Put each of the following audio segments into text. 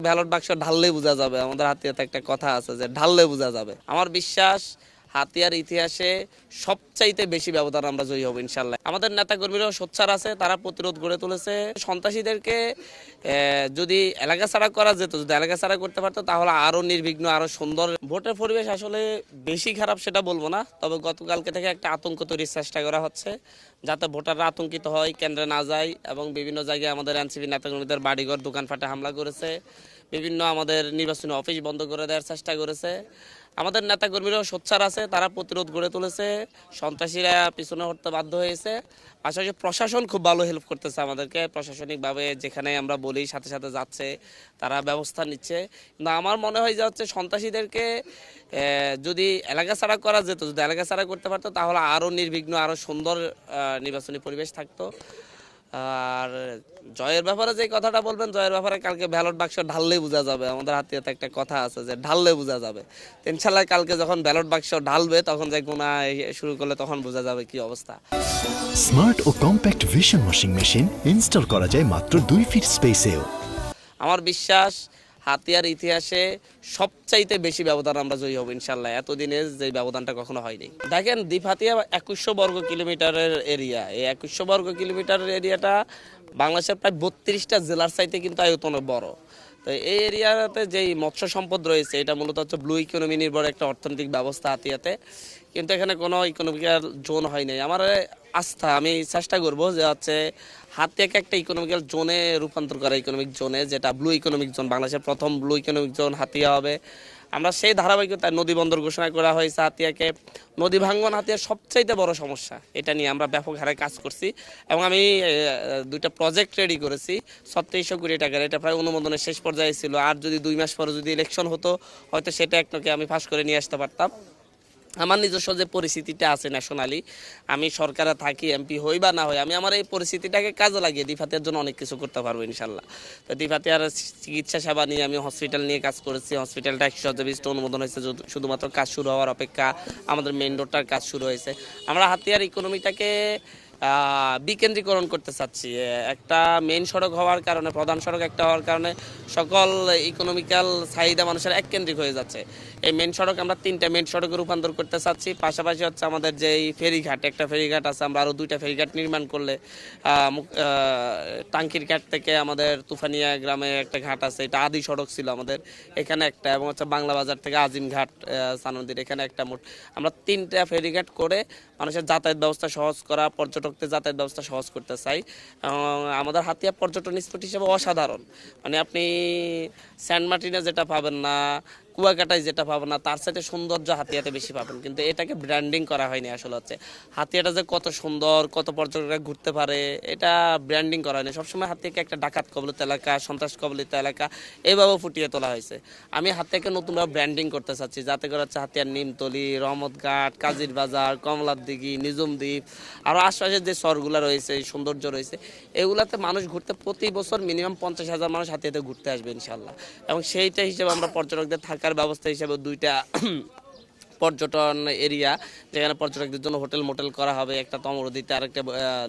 Ballot বাক্স ঢাললে বোঝা যাবে। আমাদের হাতিয়াতে একটা কথা আছে যে ঢাললে বোঝা যাবে। আমার বিশ্বাস হাতিয়ার ইতিহাসে সবচাইতে বেশি ব্যবধান আমরা জয়ী হব ইনশাল্লাহ। আমাদের নেতাকর্মীরাও সোচ্চার আছে, তারা প্রতিরোধ গড়ে তুলেছে। সন্ত্রাসীদেরকে যদি এলাকা ছাড়া করা যেত, যদি এলাকা ছাড়া করতে পারতো তাহলে আরো নির্বিঘ্ন, আরো সুন্দর ভোটের পরিবেশ আসলে বেশি খারাপ সেটা বলবো না, তবে গতকালকে থেকে একটা আতঙ্ক তৈরির চেষ্টা করা হচ্ছে যাতে ভোটাররা আতঙ্কিত হয়, কেন্দ্রে না যায়। এবং বিভিন্ন জায়গায় আমাদের এনসিপি নেতাকর্মীদের বাড়িঘর দোকানপাটে হামলা করেছে, বিভিন্ন আমাদের নির্বাচনী অফিস বন্ধ করে দেওয়ার চেষ্টা করেছে। আমাদের নেতাকর্মীরাও সোচ্চার আছে, তারা প্রতিরোধ গড়ে তুলেছে, সন্ত্রাসীরা পিছনে হটতে বাধ্য হয়েছে। পাশাপাশি প্রশাসন খুব ভালো হেল্প করতেছে আমাদেরকে, প্রশাসনিকভাবে যেখানে আমরা বলি সাথে সাথে যাচ্ছে, তারা ব্যবস্থা নিচ্ছে। কিন্তু আমার মনে হয় যে হচ্ছে সন্ত্রাসীদেরকে যদি এলাকা ছাড়া করা যেত, যদি এলাকা ছাড়া করতে পারতো তাহলে আরও নির্বিঘ্ন, আরও সুন্দর নির্বাচনী পরিবেশ থাকতো। আর জয়ের ব্যাপারে যে কথাটা বলবেন, জয়ের ব্যাপারে কালকে ব্যালট বাক্স ঢাললে বোঝা যাবে। আমাদের হাতিয়াতে একটা কথা আছে যে ঢাললে বোঝা যাবে। ইনশাল্লাহ কালকে যখন ব্যালট বাক্স ঢালবে তখন যে গোনা শুরু করলে তখন বোঝা যাবে কি অবস্থা। স্মার্ট ও compact vision washing machine install করা যায় মাত্র 2 ফিট স্পেসেও। আমার বিশ্বাস হাতিয়ার ইতিহাসে সবচাইতে বেশি ব্যবধান আমরা জয়ী হব ইনশাল্লাহ। এতদিনের যে ব্যবধানটা কখনো হয়নি। দেখেন, দ্বীপ হাতিয়া 2100 বর্গ কিলোমিটারের এরিয়া। এই 2100 বর্গ কিলোমিটারের এরিয়াটা বাংলাদেশের প্রায় 32টা জেলার চাইতে কিন্তু আয়তনে বড়। তো এই এরিয়াতে যেই মৎস্য সম্পদ রয়েছে, এটা মূলত হচ্ছে ব্লু ইকোনমি নির্ভর একটা অর্থনৈতিক ব্যবস্থা হাতিয়াতে। কিন্তু এখানে কোনো ইকোনমিক্যাল জোন হয় নাই। আমার আস্থা, আমি চেষ্টা করবো যে হচ্ছে হাতিয়াকে একটা ইকোনমিক্যাল জোনে রূপান্তর করা, ইকোনমিক জোনে, যেটা ব্লু ইকোনমিক জোন, বাংলাদেশের প্রথম ব্লু ইকোনমিক জোন হাতিয়া হবে। আমরা সেই ধারাবাহিকতায় নদী বন্দর ঘোষণা করা হয়েছে হাতিয়াকে। নদী ভাঙ্গন হাতিয়ার সবচাইতে বড় সমস্যা, এটা নিয়ে আমরা ব্যাপক হারে কাজ করছি এবং আমি দুইটা প্রজেক্ট রেডি করেছি 3600 কোটি টাকার। এটা প্রায় অনুমোদনের শেষ পর্যায়ে ছিল। আর যদি 2 মাস পরে যদি ইলেকশন হতো, হয়তো সেটা একটাকে আমি ফাঁস করে নিয়ে আসতে পারতাম। আমার নিজস্ব যে পরিস্থিতিটা আছে ন্যাশনালি, আমি সরকারে থাকি, এমপি হই বা না হই, আমি আমার এই পরিস্থিতিটাকে কাজে লাগিয়ে দ্বীপ হাতিয়ার জন্য অনেক কিছু করতে পারবো ইনশাল্লাহ। তো দ্বীপ হাতিয়ার চিকিৎসা সেবা নিয়ে আমি হসপিটাল নিয়ে কাজ করেছি। হসপিটালটা 120টা অনুমোদন হয়েছে, শুধুমাত্র কাজ শুরু হওয়ার অপেক্ষা। আমাদের মেইন রোডটার কাজ শুরু হয়েছে। আমরা হাতিয়ার ইকোনমিটাকে বিকেন্দ্রীকরণ করতে চাচ্ছি। একটা মেইন সড়ক হওয়ার কারণে, প্রধান সড়ক একটা হওয়ার কারণে সকল ইকোনমিক্যাল চাহিদা মানুষের এককেন্দ্রিক হয়ে যাচ্ছে। এই মেইন সড়ক আমরা 3টা মেইন সড়কে রূপান্তর করতে চাচ্ছি। পাশাপাশি হচ্ছে আমাদের যে ফেরিঘাট, একটা ফেরিঘাট আছে, আমরা আরও 2টা ফেরিঘাট নির্মাণ করলে টাঙ্কির ঘাট থেকে আমাদের তুফানিয়া গ্রামে একটা ঘাট আছে, এটা আদি সড়ক ছিল আমাদের, এখানে একটা, এবং হচ্ছে বাংলা বাজার থেকে আজিম ঘাট সানন্দির এখানে একটা, মোট আমরা 3টা ফেরিঘাট করে মানুষের যাতায়াত ব্যবস্থা সহজ করা, পর্যটকদের যাতায়াত ব্যবস্থা সহজ করতে চাই। আমাদের হাতিয়া পর্যটন স্পট হিসেবে অসাধারণ। মানে আপনি সেন্ট মার্টিনে যেটা পাবেন না, কুয়াকাটায় যেটা পাবেন না, তার সাথে সৌন্দর্য হাতিয়াতে বেশি পাবেন। কিন্তু এটাকে ব্র্যান্ডিং করা হয়নি। আসলে হচ্ছে হাতিয়াটা যে কত সুন্দর, কত পর্যটকরা ঘুরতে পারে, এটা ব্র্যান্ডিং করা হয়নি। সবসময় হাতিয়াকে একটা ডাকাত কবলিত এলাকা, সন্ত্রাস কবলিত এলাকা এইভাবে ফুটিয়ে তোলা হয়েছে। আমি হাতিয়াকে নতুনভাবে ব্র্যান্ডিং করতে চাচ্ছি, যাতে করে হচ্ছে হাতিয়ার নিমতলি, রহমতঘাট, কাজির বাজার, কমলার দিঘি, নিজুম দ্বীপ, আরও আশপাশের যে শহরগুলো রয়েছে, সৌন্দর্য রয়েছে, এগুলাতে মানুষ ঘুরতে প্রতি বছর মিনিমাম 50,000 মানুষ হাতিয়াতে ঘুরতে আসবে ইনশাল্লাহ। এবং সেইটা হিসেবে আমরা পর্যটকদের থাকার ব্যবস্থা হিসেবে 2টা পর্যটন এরিয়া, যেখানে পর্যটকদের জন্য হোটেল মোটেল করা হবে, একটা তমরদ্বীপে আর একটা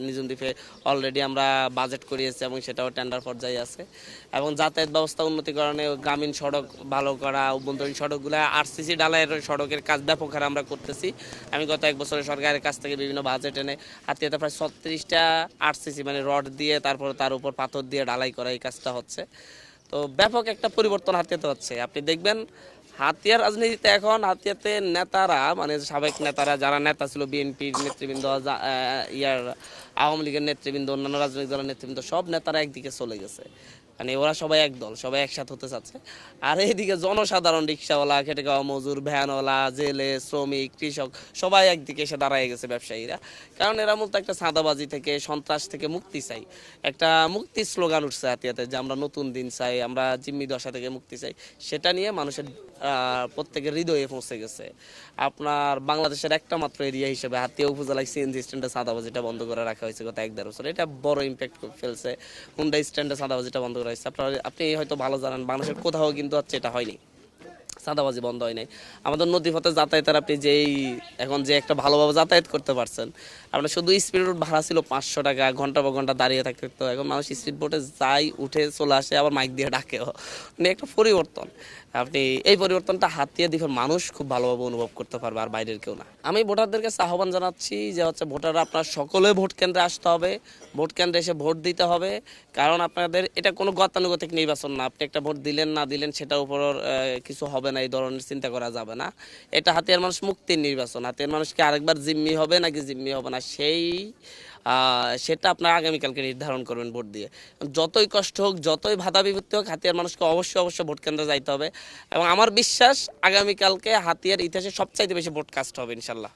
নিজুম দ্বীপে অলরেডি আমরা বাজেট করিয়েছি এবং সেটাও টেন্ডার পর্যায়ে আছে। এবং যাতায়াত ব্যবস্থা উন্নতিকরণে গ্রামীণ সড়ক ভালো করা, অভ্যন্তরীণ সড়কগুলো আরসিসি ঢালাইয়ের সড়কের কাজ ব্যাপক হারে আমরা করতেছি। আমি গত 1 বছরে সরকারের কাছ থেকে বিভিন্ন বাজেট এনে হাতিয়াতে প্রায় 36টা আরসিসি, মানে রড দিয়ে তারপরে তার উপর পাথর দিয়ে ঢালাই করা, এই কাজটা হচ্ছে। তো ব্যাপক একটা পরিবর্তন হাতিয়াতে হচ্ছে। আপনি দেখবেন হাতিয়ার রাজনীতিতে এখন হাতিয়াতে নেতারা, মানে সাবেক নেতারা, যারা নেতা ছিল, বিএনপির নেতৃবৃন্দ, আওয়ামী লীগের নেতৃবৃন্দ, অন্যান্য রাজনৈতিক দলের নেতৃবৃন্দ, সব নেতারা একদিকে চলে গেছে। মানে ওরা সবাই এক দল, সবাই একসাথে হতে চাচ্ছে। আর এইদিকে জনসাধারণ, রিক্সাওয়ালা, খেটে খাওয়া মজুর, ভ্যানওয়ালা, জেলে, শ্রমিক, কৃষক, সবাই একদিকে এসে দাঁড়ায় গেছে, ব্যবসায়ীরা। কারণ এরা মূলত একটা চাঁদাবাজি থেকে, সন্ত্রাস থেকে মুক্তি চাই। একটা মুক্তির স্লোগান উঠছে হাতিয়াতে যে আমরা নতুন দিন চাই, আমরা জিম্মি দশা থেকে মুক্তি চাই। সেটা নিয়ে মানুষের প্রত্যেকের হৃদয়ে পৌঁছে গেছে। আপনার বাংলাদেশের একটা মাত্র এরিয়া হিসেবে হাতিয়া উপজেলায় সিএনজি স্ট্যান্ডে চাঁদাবাজিটা বন্ধ করে রাখা হয়েছে গত 1-1.5 বছর। এটা বড় ইম্প্যাক্ট ফেলছে। হুন্ডা স্ট্যান্ডে চাঁদাবাজিটা বন্ধ করা হয়েছে। আপনি হয়তো ভালো জানেন, বাংলাদেশের কোথাও কিন্তু হচ্ছে এটা হয়নি, চাঁদাবাজি বন্ধ হয় নাই। আমাদের নদীপথে যাতায়াতের আপনি যেই এখন যে একটা ভালোভাবে যাতায়াত করতে পারছেন, আপনার শুধু স্পিড বোট ভাড়া ছিল 500 টাকা, ঘন্টা পর ঘন্টা দাঁড়িয়ে থাকতে হতো। এখন মানুষ স্পিড বোটে যায়, উঠে চলে আসে, আবার মাইক দিয়ে ডাকেও। মানে একটা পরিবর্তন। আপনি এই পরিবর্তনটা হাতিয়ে দেখুন, মানুষ খুব ভালোভাবে অনুভব করতে পারবে, আর বাইরের কেউ না। আমি ভোটারদের কাছে আহ্বান জানাচ্ছি যে হচ্ছে ভোটাররা আপনার সকলে ভোট কেন্দ্রে আসতে হবে, ভোট কেন্দ্রে এসে ভোট দিতে হবে। কারণ আপনাদের এটা কোনো গতানুগতিক নির্বাচন না, আপনি একটা ভোট দিলেন না দিলেন সেটার উপর কিছু হবে না, এই ধরনের চিন্তা করা যাবে না। এটা হাতিয়ার মানুষ মুক্তির নির্বাচন। হাতিয়ার মানুষকে আরেকবার জিম্মি হবে নাকি জিম্মি হবে না সেটা আপনারা আগামীকালকে নির্ধারণ করবেন ভোট দিয়ে। যতই কষ্ট হোক, যতই বাধা বিপত্তি হোক, হাতিয়ার মানুষকে অবশ্যই ভোট কেন্দ্রে যাইতে হবে। এবং আমার বিশ্বাস আগামীকালকে হাতিয়ার ইতিহাসে সবচাইতে বেশি ভোট কাস্ট হবে ইনশাল্লাহ।